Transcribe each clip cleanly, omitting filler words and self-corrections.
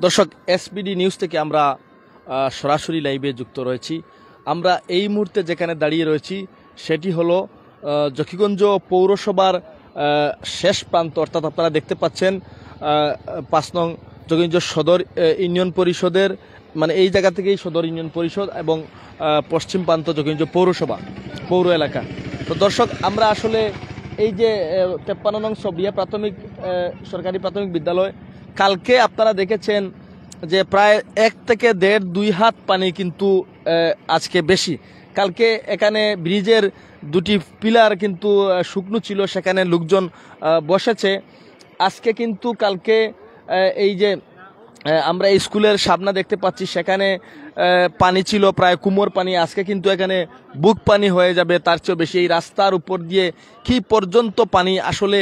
দর্শক, SBD news থেকে আমরা সরাসরি লাইভে যুক্ত রয়েছি। আমরা এই মুহূর্তে যেখানে দাঁড়িয়ে রয়েছি সেটি হলো জকিগঞ্জ পৌরসভার শেষ প্রান্ত, অর্থাৎ আপনারা দেখতে পাচ্ছেন ৫ নং জকিগঞ্জ সদর ইউনিয়ন পরিষদের, মানে এই জায়গা থেকেই সদর ইউনিয়ন পরিষদ এবং পশ্চিম প্রান্ত জকিগঞ্জ পৌরসভা পৌর এলাকা। তো দর্শক, আমরা আসলে এই যে ৫৩ নং সবিয়া প্রাথমিক সরকারি প্রাথমিক বিদ্যালয়, কালকে আপনারা দেখেছেন যে প্রায় ১ থেকে ১.৫-২ হাত পানি কিন্তু আজকে বেশি। কালকে এখানে ব্রিজের ২টি পিলার কিন্তু শুকনো ছিল, সেখানে লোকজন বসেছে। আজকে কিন্তু কালকে এই যে আমরা স্কুলের সামনে দেখতে পাচ্ছি সেখানে পানি ছিল প্রায় কুমোর পানি, আজকে কিন্তু এখানে বুক পানি হয়ে যাবে, তার চেয়েও বেশি। এই রাস্তার উপর দিয়ে কি পর্যন্ত পানি, আসলে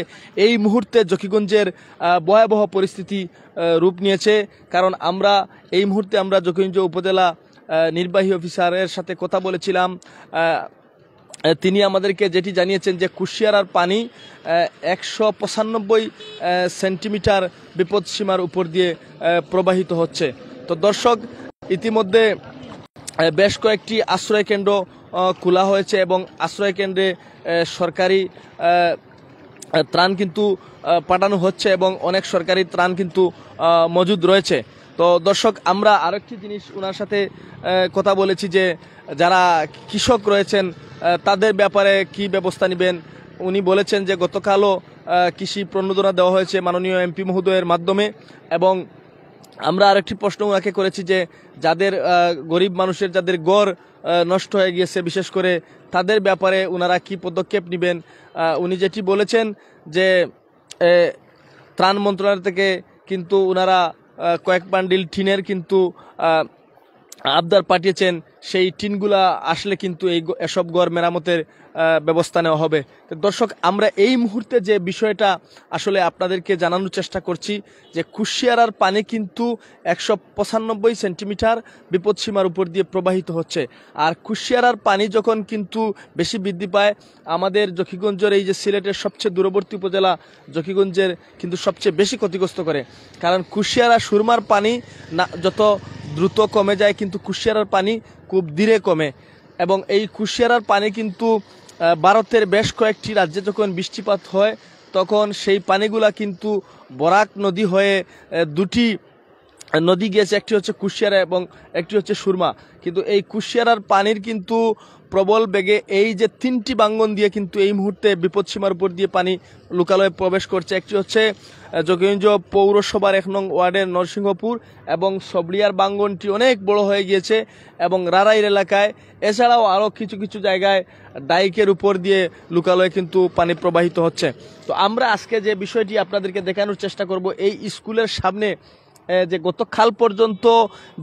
এই মুহূর্তে জকিগঞ্জের ভয়াবহ পরিস্থিতি রূপ নিয়েছে। কারণ আমরা এই মুহূর্তে আমরা জকিগঞ্জ উপজেলা নির্বাহী অফিসারের সাথে কথা বলেছিলাম। তিনি আমাদেরকে যেটি জানিয়েছেন যে কুশিয়ারার পানি ১৯৫ সেন্টিমিটার বিপদসীমার উপর দিয়ে প্রবাহিত হচ্ছে। তো দর্শক, ইতিমধ্যে বেশ কয়েকটি আশ্রয় কেন্দ্র খোলা হয়েছে এবং আশ্রয় কেন্দ্রে সরকারি ত্রাণ কিন্তু পাঠানো হচ্ছে এবং অনেক সরকারি ত্রাণ কিন্তু মজুদ রয়েছে। তো দর্শক, আমরা আরেকটি জিনিস ওনার সাথে কথা বলেছি যে যারা কৃষক রয়েছেন তাদের ব্যাপারে কি ব্যবস্থা নেবেন। উনি বলেছেন যে গতকালও কৃষি প্রণোদনা দেওয়া হয়েছে মাননীয় এমপি মহোদয়ের মাধ্যমে, এবং আমরা আরেকটি প্রশ্ন ওনাকে করেছি যে যাদের গরিব মানুষের যাদের গড় নষ্ট হয়ে গিয়েছে, বিশেষ করে তাদের ব্যাপারে ওনারা কি পদক্ষেপ নেবেন। উনি যেটি বলেছেন যে ত্রাণ মন্ত্রণালয় থেকে কিন্তু ওনারা কয়েক বান্ডিল টিনের কিন্তু আবদার পাঠিয়েছেন, সেই টিনগুলা আসলে কিন্তু এসব ঘর মেরামতের ব্যবস্থা নেওয়া হবে। দর্শক, আমরা এই মুহূর্তে যে বিষয়টা আসলে আপনাদেরকে জানানোর চেষ্টা করছি যে কুশিয়ারার পানি কিন্তু ১৯৫ সেন্টিমিটার বিপদসীমার উপর দিয়ে প্রবাহিত হচ্ছে। আর কুশিয়ারার পানি যখন কিন্তু বেশি বৃদ্ধি পায়, আমাদের জকিগঞ্জের এই যে সিলেটের সবচেয়ে দূরবর্তী উপজেলা জকিগঞ্জের কিন্তু সবচেয়ে বেশি ক্ষতিগ্রস্ত করে। কারণ কুশিয়ারা সুরমার পানি না যত দ্রুত কমে যায়, কিন্তু কুশিয়ারার পানি খুব ধীরে কমে। এবং এই কুশিয়ারার পানি কিন্তু ভারতের বেশ কয়েকটি রাজ্যে যখন বৃষ্টিপাত হয় তখন সেই পানিগুলা কিন্তু বরাক নদী হয়ে দুটি নদী গিয়েছে, একটি হচ্ছে কুশিয়ারা এবং একটি হচ্ছে সুরমা। কিন্তু এই কুশিয়ারার পানির কিন্তু প্রবল বেগে এই যে 3টি বাঙ্গন দিয়ে কিন্তু এই মুহূর্তে বিপদসীমার উপর দিয়ে পানি লোকালয়ে প্রবেশ করছে। একটি হচ্ছে জকিগঞ্জ পৌরসভার ১ নং ওয়ার্ডের নরসিংহপুর, এবং সবলিয়ার বাঙ্গনটি অনেক বড় হয়ে গিয়েছে এবং রারাইর এলাকায়, এছাড়াও আরও কিছু কিছু জায়গায় ডাইকের উপর দিয়ে লোকালয়ে কিন্তু পানি প্রবাহিত হচ্ছে। তো আমরা আজকে যে বিষয়টি আপনাদেরকে দেখানোর চেষ্টা করব, এই স্কুলের সামনে যে গতকাল পর্যন্ত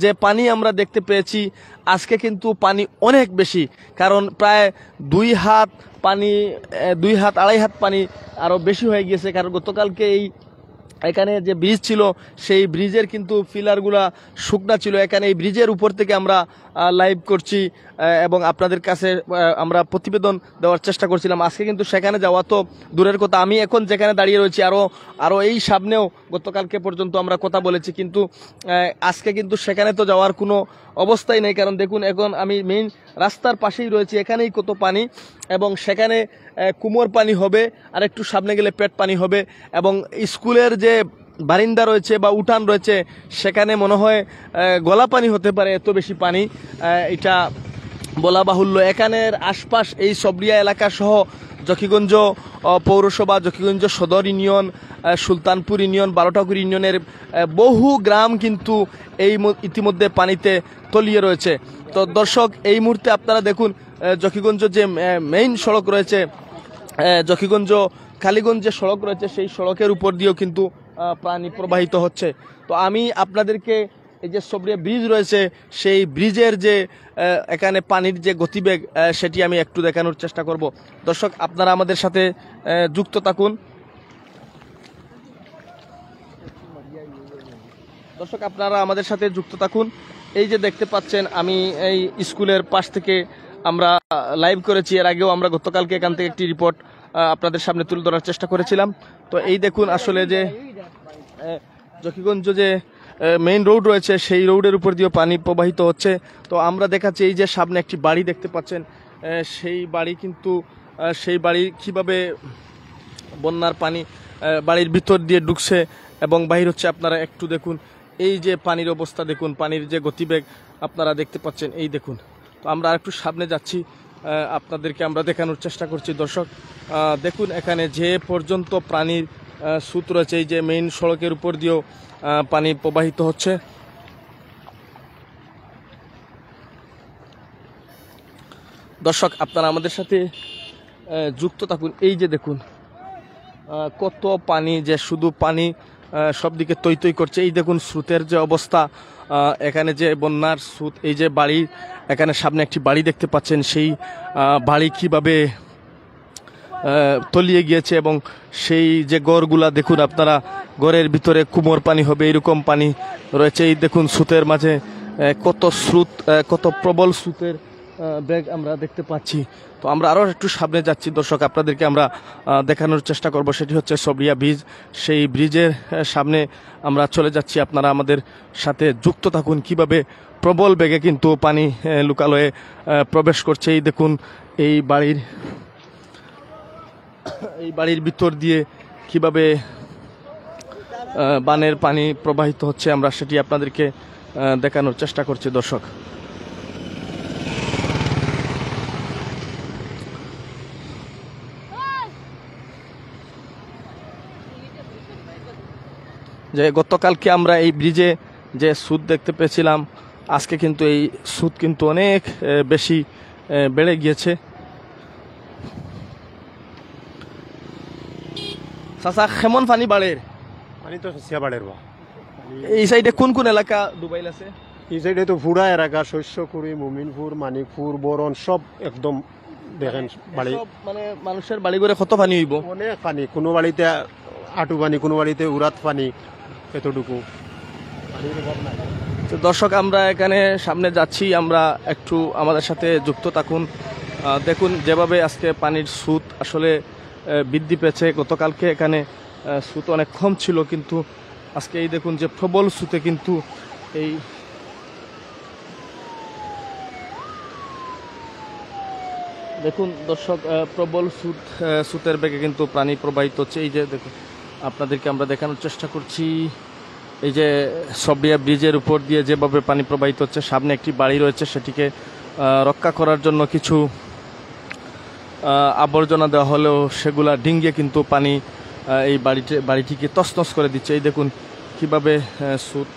যে পানি আমরা দেখতে পেয়েছি, আজকে কিন্তু পানি অনেক বেশি। কারণ প্রায় 2 হাত পানি, 2 হাত 2.5 হাত পানি আরও বেশি হয়ে গিয়েছে। কারণ গতকালকে এখানে যে ব্রিজ ছিল সেই ব্রিজের কিন্তু পিলারগুলা শুকনা ছিল। এখানে এই ব্রিজের উপর থেকে আমরা লাইভ করছি এবং আপনাদের কাছে আমরা প্রতিবেদন দেওয়ার চেষ্টা করছিলাম। আজকে কিন্তু সেখানে যাওয়া তো দূরের কথা, আমি এখন যেখানে দাঁড়িয়ে রয়েছি আরও এই সামনেও গতকালকে পর্যন্ত আমরা কথা বলেছি, কিন্তু আজকে কিন্তু সেখানে তো যাওয়ার কোনো অবস্থাই নেই। কারণ দেখুন, এখন আমি মেইন রাস্তার পাশেই রয়েছি, এখানেই কত পানি, এবং সেখানে কুমোর পানি হবে, আর একটু সামনে গেলে পেট পানি হবে। এবং স্কুলের যে বারিন্দা রয়েছে বা উঠান রয়েছে সেখানে মনে হয় গলা পানি হতে পারে, এত বেশি পানি, এটা বলা বাহুল্য। এখানের আশপাশ এই সবরিয়া এলাকা সহ জকিগঞ্জ পৌরসভা, জকিগঞ্জ সদর ইউনিয়ন, সুলতানপুর ইউনিয়ন, বারোটাকুর ইউনিয়নের বহু গ্রাম কিন্তু এই ইতিমধ্যে পানিতে তলিয়ে রয়েছে। তো দর্শক, এই মুহূর্তে আপনারা দেখুন জকিগঞ্জ যে মেইন সড়ক রয়েছে, জকিগঞ্জ কালীগঞ্জ যে সড়ক রয়েছে, সেই সড়কের উপর দিয়েও কিন্তু পানি প্রবাহিত হচ্ছে। তো আমি আপনাদেরকে এই যে সবরিয়া ব্রিজ রয়েছে সেই ব্রিজের যে এখানে পানির যে গতিবেগ সেটি আমি একটু দেখানোর চেষ্টা করব। দর্শক, আপনারা আমাদের সাথে যুক্ত থাকুন। দর্শক, আপনারা আমাদের সাথে যুক্ত থাকুন। এই যে দেখতে পাচ্ছেন, আমি এই স্কুলের পাশ থেকে আমরা লাইভ করেছি। এর আগেও আমরা গতকালকে এখান থেকে একটি রিপোর্ট আপনাদের সামনে তুলে ধরার চেষ্টা করেছিলাম। তো এই দেখুন, আসলে যে জকিগঞ্জ যে মেইন রোড রয়েছে সেই রোডের উপর দিয়ে পানি প্রবাহিত হচ্ছে। তো আমরা দেখাচ্ছি এই যে সামনে একটি বাড়ি দেখতে পাচ্ছেন, সেই বাড়ি কিন্তু সেই বাড়ি কিভাবে বন্যার পানি বাড়ির ভিতর দিয়ে ঢুকছে এবং বাহির হচ্ছে। আপনারা একটু দেখুন এই যে পানির অবস্থা দেখুন, পানির যে গতিবেগ আপনারা দেখতে পাচ্ছেন, এই দেখুন। তো আমরা আরেকটু সামনে যাচ্ছি, আপনাদেরকে আমরা দেখানোর চেষ্টা করছি। দর্শক দেখুন এখানে যে পর্যন্ত পানির স্রোত রয়েছে, এই যে মেইন সড়কের উপর দিয়েও পানি প্রবাহিত হচ্ছে। দর্শক আপনারা আমাদের সাথে যুক্ত থাকুন। এই যে দেখুন কত পানি, যে শুধু পানি সব দিকে তৈ তৈ করছে। এই দেখুন স্রোতের যে অবস্থা, এখানে যে বন্যার স্রোত, এই যে বাড়ি, এখানে সামনে একটি বাড়ি দেখতে পাচ্ছেন, সেই বাড়ি কিভাবে তলিয়ে গিয়েছে এবং সেই যে গড়গুলা দেখুন আপনারা, গড়ের ভিতরে কুমোর পানি হবে এরকম পানি রয়েছে। এই দেখুন স্রোতের মাঝে কত স্রোত, কত প্রবল স্রোতের বেগ আমরা দেখতে পাচ্ছি। তো আমরা আরও একটু সামনে যাচ্ছি দর্শক, আপনাদেরকে আমরা দেখানোর চেষ্টা করব। সেটি হচ্ছে সবরিয়া ব্রিজ, সেই ব্রিজের সামনে আমরা চলে যাচ্ছি। আপনারা আমাদের সাথে যুক্ত থাকুন কিভাবে প্রবল বেগে কিন্তু পানি লোকালয়ে প্রবেশ করছে। এই দেখুন এই বাড়ির ভিতর দিয়ে কিভাবে বানের পানি প্রবাহিত হচ্ছে, আমরা সেটি আপনাদেরকে দেখানোর চেষ্টা করছি দর্শক। যে গতকালকে আমরা এই ব্রিজে যে স্রোত দেখতে পেয়েছিলাম, আজকে কিন্তু এই স্রোত কিন্তু অনেক বেশি বেড়ে গিয়েছে। চাচা কেমন পানি বাড়ে? পানি তো সিয়া বাড়ের বা এই সাইডে কোন কোন এলাকা ডুবাইল আছে? এই সাইডে তো পুরা এলাকা, শস্যকুড়ি, মুমিনপুর, মানিকপুর, বরণ সব একদম দেখেন বাড়ি, মানে মানুষের বাড়ি ঘরে কত পানি হইব? অনেক পানি, কোনো বাড়িতে আটু পানি, কোনো বাড়িতে উড়াত পানি, এতটুকু তো দর্শক আমরা এখানে সামনে যাচ্ছি, আমরা একটু আমাদের সাথে যুক্ত থাকুন। দেখুন যেভাবে আজকে পানির স্রোত আসলে বৃদ্ধি পেয়েছে। গতকালকে এখানে স্রোত অনেক কম ছিল, কিন্তু আজকে এই দেখুন যে প্রবল স্রোতে কিন্তু এই দেখুন দর্শক প্রবল স্রোতের বেগে কিন্তু পানি প্রবাহিত হচ্ছে। এই যে দেখুন আপনাদেরকে আমরা দেখানোর চেষ্টা করছি, এই যে সবরিয়া ব্রিজের উপর দিয়ে যেভাবে পানি প্রবাহিত হচ্ছে। সামনে একটি বাড়ি রয়েছে, সেটিকে রক্ষা করার জন্য কিছু আবর্জনা দেওয়া হলেও সেগুলা ডিঙ্গিয়ে কিন্তু পানি এই বাড়িটিকে তছনছ করে দিচ্ছে। এই দেখুন কিভাবে স্রোত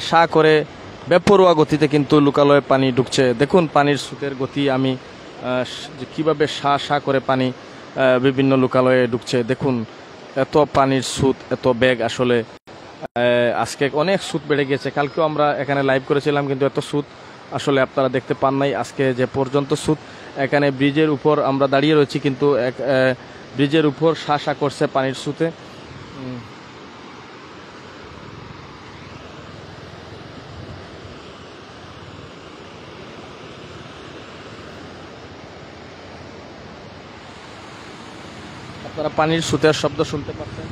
শা করে বেপরোয়া গতিতে কিন্তু লোকালয়ে পানি ঢুকছে। দেখুন পানির স্রোতের গতি, আমি কিভাবে শা করে পানি বিভিন্ন লোকালয়ে ঢুকছে। দেখুন এত পানির স্রোত, এত বেগ, আসলে আজকে অনেক স্রোত বেড়ে গিয়েছে। কালকেও আমরা এখানে লাইভ করেছিলাম, কিন্তু এত স্রোত আসলে আপনারা দেখতে পান নাই। আজকে যে পর্যন্ত স্রোত, এখানে ব্রিজের উপর আমরা দাঁড়িয়ে রয়েছি, কিন্তু ব্রিজের উপর শা করছে পানির স্রোতে। আপনারা পানির স্রোতের শব্দ শুনতে পাচ্ছেন।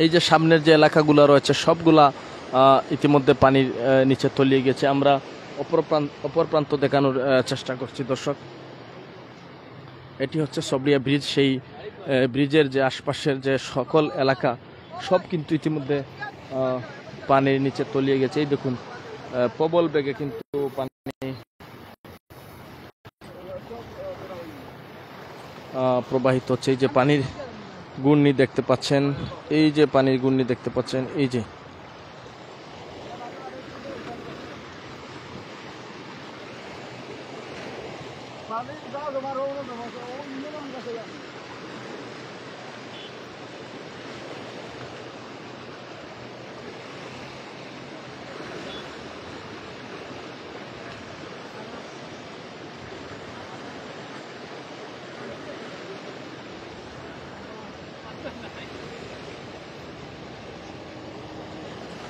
এই যে সামনের যে এলাকাগুলো রয়েছে সবগুলা ইতিমধ্যে পানির নিচে তলিয়ে গেছে। আমরা অপর প্রান্ত দেখানোর চেষ্টা করছি দর্শক। এটি হচ্ছে সবরিয়া ব্রিজ, সেই ব্রিজের যে আশপাশের যে সকল এলাকা সব কিন্তু ইতিমধ্যে পানির নিচে তলিয়ে গেছে। এই দেখুন প্রবল বেগে কিন্তু পানি প্রবাহিত হচ্ছে। এই যে পানির ঘূর্ণি দেখতে পাচ্ছেন, এই যে পানির ঘূর্ণি দেখতে পাচ্ছেন, এই যে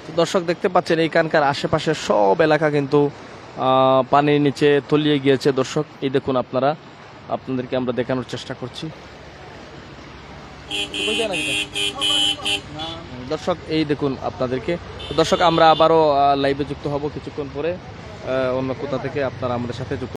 তো দর্শক দেখতে পাচ্ছেন এইখানকার আশেপাশের সব এলাকা কিন্তু পানির নিচে তলিয়ে গিয়েছে। দর্শক এই দেখুন আপনারা, আপনাদেরকে আমরা দেখানোর চেষ্টা করছি। দর্শক এই দেখুন আপনাদেরকে। দর্শক আমরা আবারও লাইভে যুক্ত হব কিছুক্ষণ পরে অন্য কোথা থেকে, আপনারা আমাদের সাথে যুক্ত